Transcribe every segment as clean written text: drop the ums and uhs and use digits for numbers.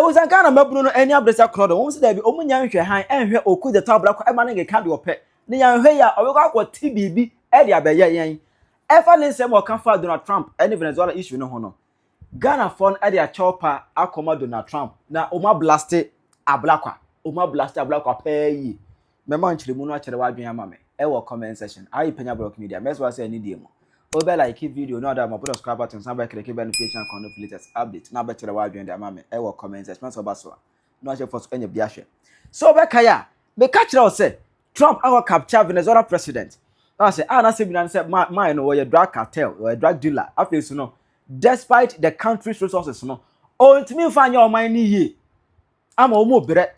was a Ghana Mabruno, any of the Sacrodo, once there be Omunya high and her or could the tablet emaning a candle pet. Nian Heya or what TBB, Edia Bayan. Ever say more comfort Donald Trump, any Venezuela issue no honor. Ghana phone Edia chopper, Akoma Donald Trump. Now Oma blasted Ablakwa. Oma blasted Ablakwa pay. Memon Chilimuno Chedawabi Mame. Ewa comment section. I Penyah block media. Mess was any demo. Obe like video, no other, put a subscribe button, some back click notification, latest update. Now better the wide and the mame. Ewa comment section. So baswa. No just for any biashe. So Bekaya, the catcher said Trump our capture Venezuela president. I say, I said, mine or a drug cartel or a drug dealer. I feel so no. Despite the country's resources, no. Oh, to me, find your money ye. I'm almost better.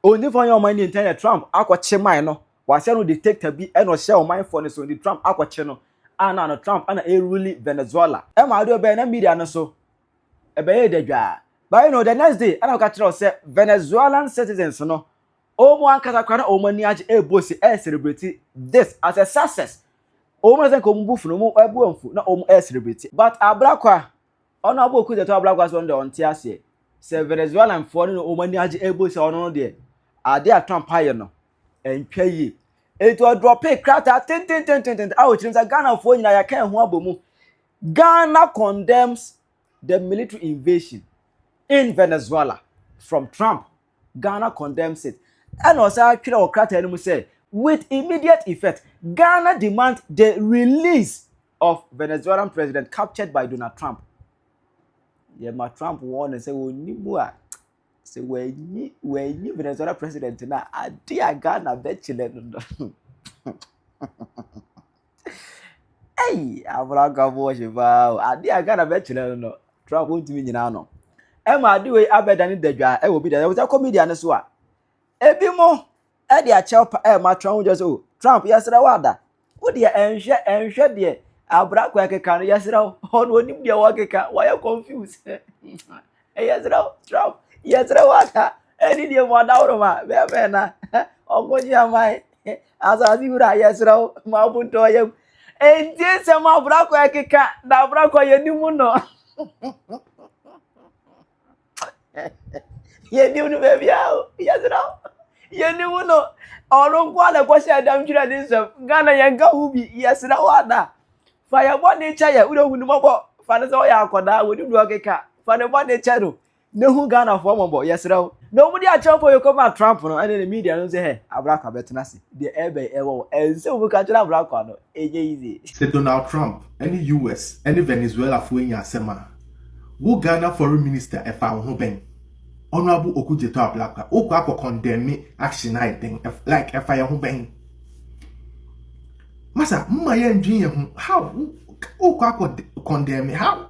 Only find your money in Trump. I got chema no. Was no detector be and or share my phone is on the Trump aqua channel. And Trump and a really Venezuela. Am I do a media and so? A bay de jar. But you know, the next day, I got to say Venezuelan citizens, no. Oh, one Katakana, oh, Maniaj, a bossy, a celebrity, this as a success. Almost a combuff, no more a boomful, no a celebrity. But Ablakwa, Hon Ablakwa, the Ablakwas on the Ontiasi. Say Venezuelan foreign, oh, Maniaj, a bossy or no dear. Are there Trump higher no? And pay. It will drop a crater, 10. Out in Ghana for you, I can't want Ghana condemns the military invasion in Venezuela from Trump. Ghana condemns it. And also, I say, with immediate effect, Ghana demands the release of Venezuelan president captured by Donald Trump. Yeah, my Trump warned and said, "Well, say when you Venezuela president now, I dear Ghana bet you." Hey, Ablakwa watch wow. I dear Ghana bet you no. Trump won't mean no. Emma do we abedani the dwa. I will be there. Was a comedian as well. Ebimo, Eddie a chopper, my Trump just oh, Trump, yes, Rawada. Would you and dear? Ablakwa can yes, on when you walk why are you confused? Yes, Trump, yes, Rawada. Any dear one out of my Bevena. Oh, what you my as I do, yes, Mabunto. And this a Ablakwa can, now Ablakwa, you muno. You knew the baby out, yes, you knew no. Or don't want a question down to this Ghana Yanga Ubi, yes, Rawada. Fire one nature, we don't know Father Zoya, would you do a car? Father one nature, no who Ghana former boy, yes, nobody a chop for you come out Trump and in the media don't say, hey, Ablakwa betanasi, the Ebe Evo, and so we can't have Ablakwa, easy. Say Donald Trump, any US, any Venezuela for in Sema. Wo Ghana foreign minister if I won't bang. Honorable Okujeto Ablakwa, Okwa condemn me action I think like if I won't bang. Masa, my engineer, how? Okwa condemn me, how?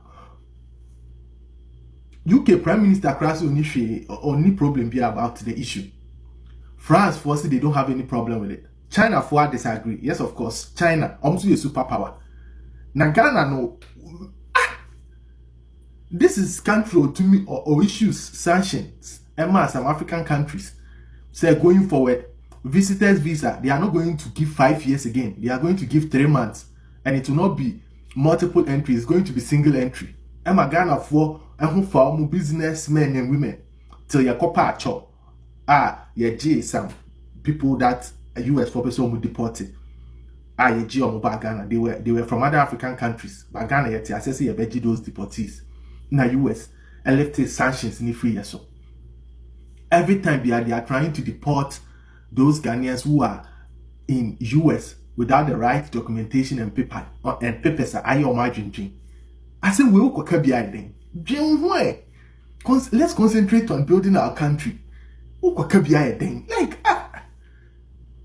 UK Prime Minister Krasu only problem be about the issue. France first they don't have any problem with it. China for disagree. Yes, of course. China almost a superpower. Now Ghana no. This is control to me or issues sanctions. Emma some African countries say going forward, visitors visa they are not going to give 5 years again. They are going to give 3 months, and it will not be multiple entry. It's going to be single entry. Emma Ghana for businessmen and women till your copper cho ye some people that a US for person will deported. Ye G on Ghana. They were from other African countries. But Ghana yet assess ye beji those deportees in the US and lifted sanctions in free so. Every time they are trying to deport those Ghanaians who are in US without the right documentation and papers are your margin. I say we will then. Let's concentrate on building our country. Like,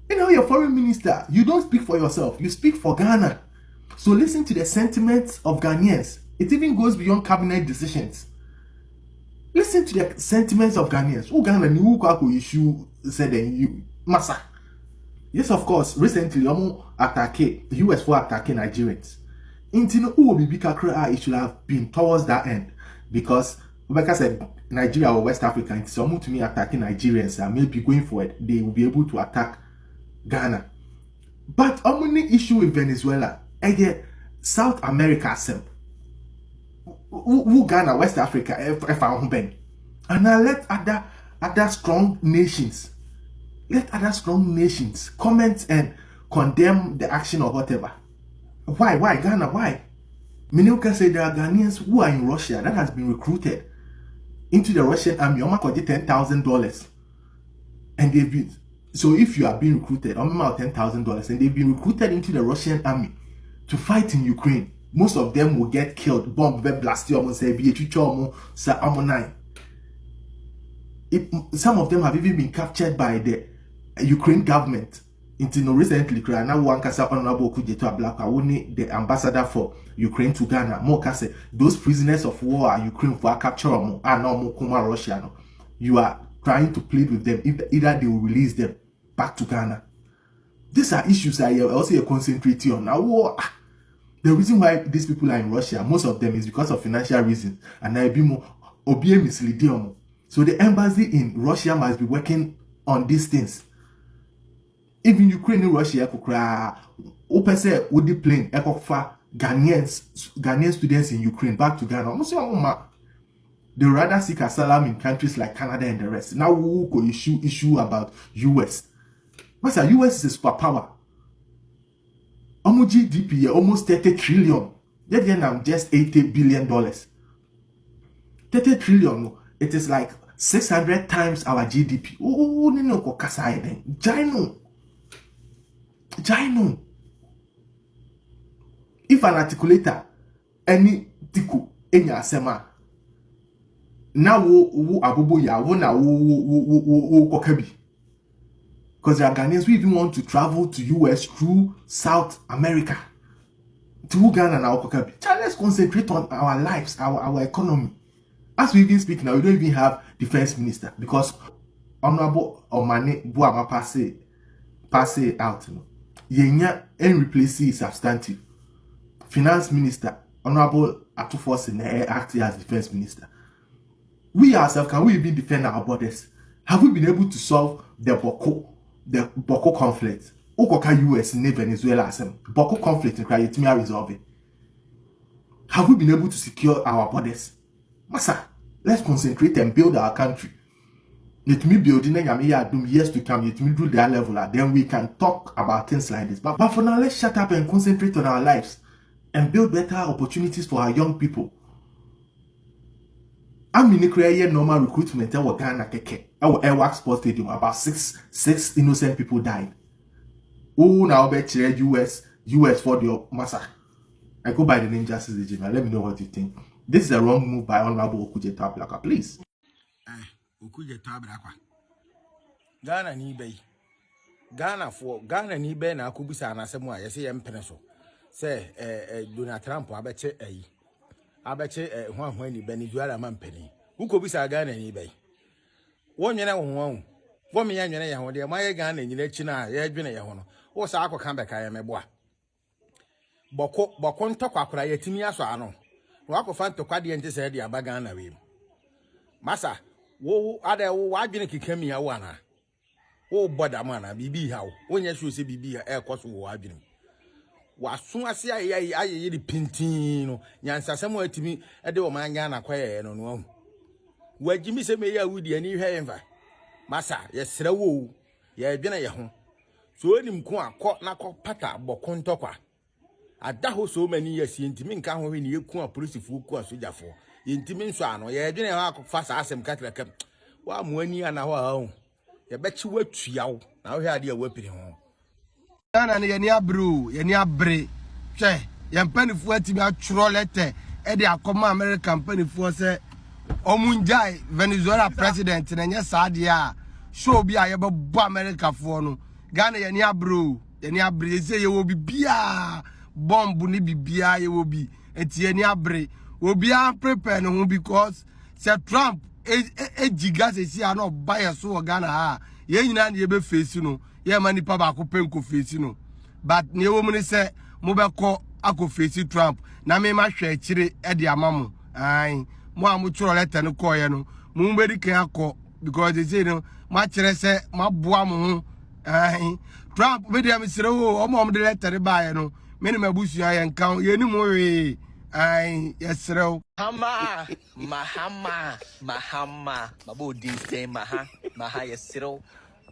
you know, your foreign minister, you don't speak for yourself, you speak for Ghana. So listen to the sentiments of Ghanaians. It even goes beyond cabinet decisions. Listen to the sentiments of Ghanaians. Who Ghana new issue said you massa. Yes, of course. Recently, the US for attacking Nigerians. Intino it should have been towards that end because, like I said, Nigeria or West Africa, it's someone to me attacking Nigerians and maybe going forward they will be able to attack Ghana. But only issue with Venezuela, again, South America, who Ghana, West Africa, if I bang. And now let other strong nations, comment and condemn the action or whatever. Why Ghana? Why? Minilka said there are Ghanaians who are in Russia that has been recruited into the Russian army. $10,000, and they've been, so if you are being recruited, $10,000, and they've been recruited into the Russian army to fight in Ukraine, most of them will get killed. Bomb blast. Some of them have even been captured by the Ukraine government. Recently, now one kasa Hon Ablakwa, the ambassador for Ukraine to Ghana, more kase those prisoners of war are Ukraine for capture are now more Russia. You are trying to plead with them. Either they will release them back to Ghana. These are issues I also concentrate on. Now, the reason why these people are in Russia, most of them, is because of financial reasons, and I be more misleading. So the embassy in Russia must be working on these things. Even Ukraine and Russia, open say with the plane, Ghanaian students in Ukraine back to Ghana. They rather seek asylum in countries like Canada and the rest. Now we go issue about US. Master, US is a superpower. GDP almost 30 trillion. Yet I'm just $80 billion. 30 trillion. It is like 600 times our GDP. Oh, no, kokasai then. Jaino. If an articulator, any tiku, any asema, now wo abubu ya wo na wo kokebi. Because there are Ghanaians who even want to travel to US through South America to Ghana and our kokebi. Let's concentrate on our lives, our economy. As we even speak now, we don't even have defense minister because Honorable Omane Buama pass it out. Yenya and replace it substantive. Finance minister Honorable Atuforse acting as defense minister. We ourselves, can we even defend our borders? Have we been able to solve the Boko conflict? Ukoka US in Venezuela, Boko conflict in Krayetimia resolve it. Have we been able to secure our borders? Masa, let's concentrate and build our country. Let me build in years to come. Let me do that level, then we can talk about things like this. But for now, let's shut up and concentrate on our lives and build better opportunities for our young people. I'm in a normal recruitment. Our Ghana keke, our Airwax Sports Stadium, about six innocent people died. Oh, now bet US for the massacre. I go by the name Justice Ejima. Let me know what you think. This is a wrong move by Honorable Hon Ablakwa, please. Hon Ablakwa. Ghana ni bay. Ghana ni bay na kubisa na semwa yesi yempeneso. Say Donald Trump abeche hwan ni Venezuela mampeni. Ukobisa Ghana ni bay. Wonyene wonwan. Womi yanwene ye ho de ma ye Ghana nyina chi na ye dwene ye ho no. Wo sa akọ kan beka ye meboa. Boko ntokwa akora yetimi aso ano. No akọfa ntokwa de ente se de aba Ghana we. Masa wo ada wo adwene kikami ya wo ana. Wo boda mana bibi ha wo. Wonye sure se bibi ha ekoso wo adwene. Waso ase aye di pintin no. Nyansasem atimi de wo man Ghana kwaye no no. Wagimi se me ya wudi ani hwe enva. Masa yesra wo ye dwene ye ho. So onim ko akọ na kọ pata boko ntokwa. Adaho so many years yentimi nka ho hwe ne yeku a polisifu ku a sojafo. Yentimi nso ano ye dwene ha akọfa sa asem kakraka. Wa muani ana ho a ye bechi watuawo na ho hwe ade a wapiri ho. Ghana ne yeni abru yeni abre hwe yempanifu atimi atworo lete e de akoma American panifu se omunjai Venezuela president na nya saade a show bi a ye bebo America fo no Ghana yeni abru yeni abre se ye wo bibia bomb ni bibia ye wo bi enti yeni abre obi a prepare no ho because say Trump giga se si ano buy so Ghana ha ye nyina ne ye be face no ye mani pa ba ko penko face no but ne wo mu ni se mo be ko akọ face Trump na me ma hwe akire e de amamu ai mo amu choro letter no ko ye no mo be di kan akọ because they say no ma kire se ma boa mo ho ai Trump be de am sire o mo de letter ba ye no me ne mabusu ya nkan ye ni mo we Ai, yes, ro. Mahama, Mabo din say Maha, Yesiro.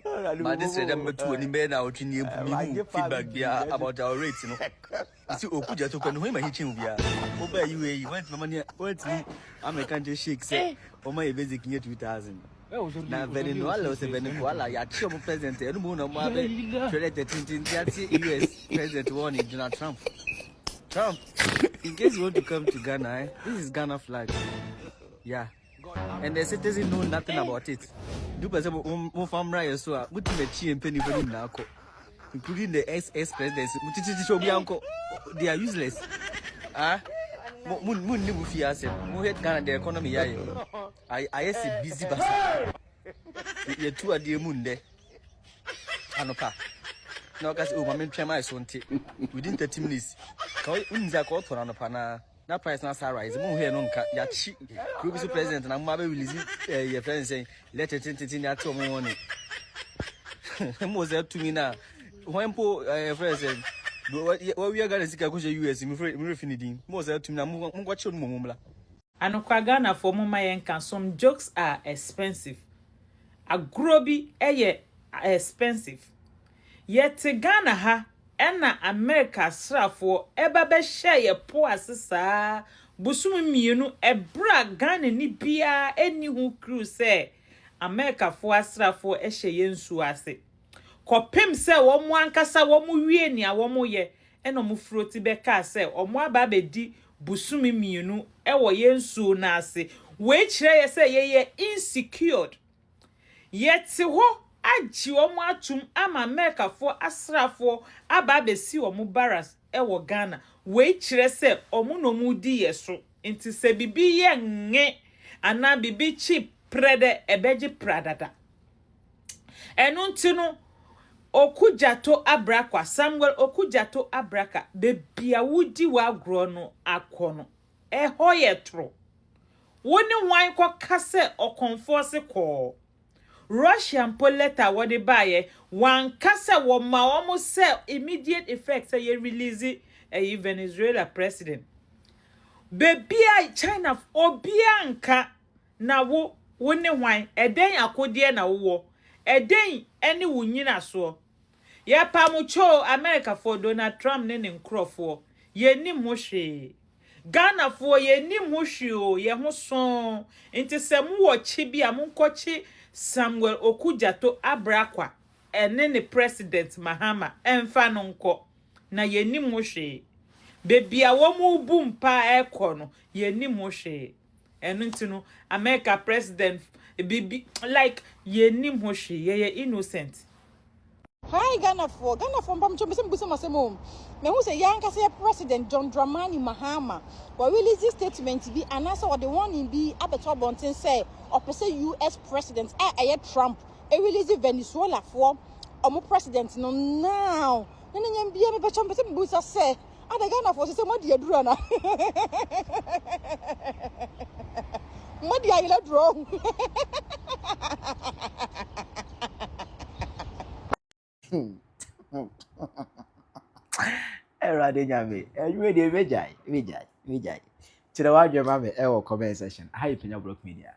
But this is them to any man out in the feedback about our rates, you know. You see, Okuja took on him, hitching via. Over you went for money, what's me? I'm a country shake, say, or my basic year 2000. Now, Venezuela was a Venezuela, ya chum president, and moon of my traded the US President warning Donald Trump. Trump, in case you want to come to Ghana, this is Ghana flag. Yeah. And the citizens know nothing about it. Do more farm riots, so what the chi and penny for now, including the ex-presidents, which show me uncle. They are useless. Moon live fias, who had Ghana the economy. I see busy bastard. You're two at the moon there. Anoka. No, because my main chairman is on tape within 30 minutes. Unza called for Anopana. That price not rise. More here, no, ya cheap. Could be president, and I'm maybe releasing your friends saying, let it in that tomorrow morning. Most help to me now. When poor friends said, what we are going to see, I go to US, I'm afraid, most help to me now. Watch your mumla. Anokwa Ghana for mama yenka, some jokes are expensive. A groby expensive. Yet Ghana ha ena America srafo eba be share ye po asesa busumi mienu ebra Ghana ni bia eni hu crew say America fo asrafo ehye yensu ase kopem se wo mu ankasa wo mu wie ni a wo mu ye ena mu froti be ka se omo aba be di busumi mienu ewo yensu na ase we kire ye se ye insecure yet ho aji omo atum ama America for asrafo aba besi omo barras ewo Ghana we kire se omo no mu di yeso nti se bibi ye nge ana bibi chi prede ebeji pradada enu ntino Okujato Ablakwa Samuel Okujato Ablakwa bebia wudi wa agro no akono eho ye tro woni wan kwa kase okonforce ko Russian poleta wode baye wan kase wo ma omo se immediate effect say ye release Venezuela president bebia China obia nka na wo woni wan eden akode na wo eden eni wunyina so ye pamucho America for Donald Trump ne nkrofo ye ni mohwe Ghana for ye ni mohwe o ye ho so nti se mu wo chi bia mu nkochi Samuel Okujato Ablakwa ene ne president Mahama emfa no nko na ye ni mohwe bebia wo mu bumpa ekono ye ni mohwe enu ntino America president bibi like ye ni mohwe ye innocent. Hi Ghana for mbam chombe sembusa masemo. Me hu say yanka say President John Dramani Mahama wa release statement bi anasa or the one in bi abeto bonten say opese US president Trump e release Venezuela for omo president no now. Nene nyam bia me chombe sembusa say ada Ghana for say modi adura na. Modi ayila draw. Erade nyame enwe de mejai chira wadwe mame e wo comment section hi Penyah Block Media.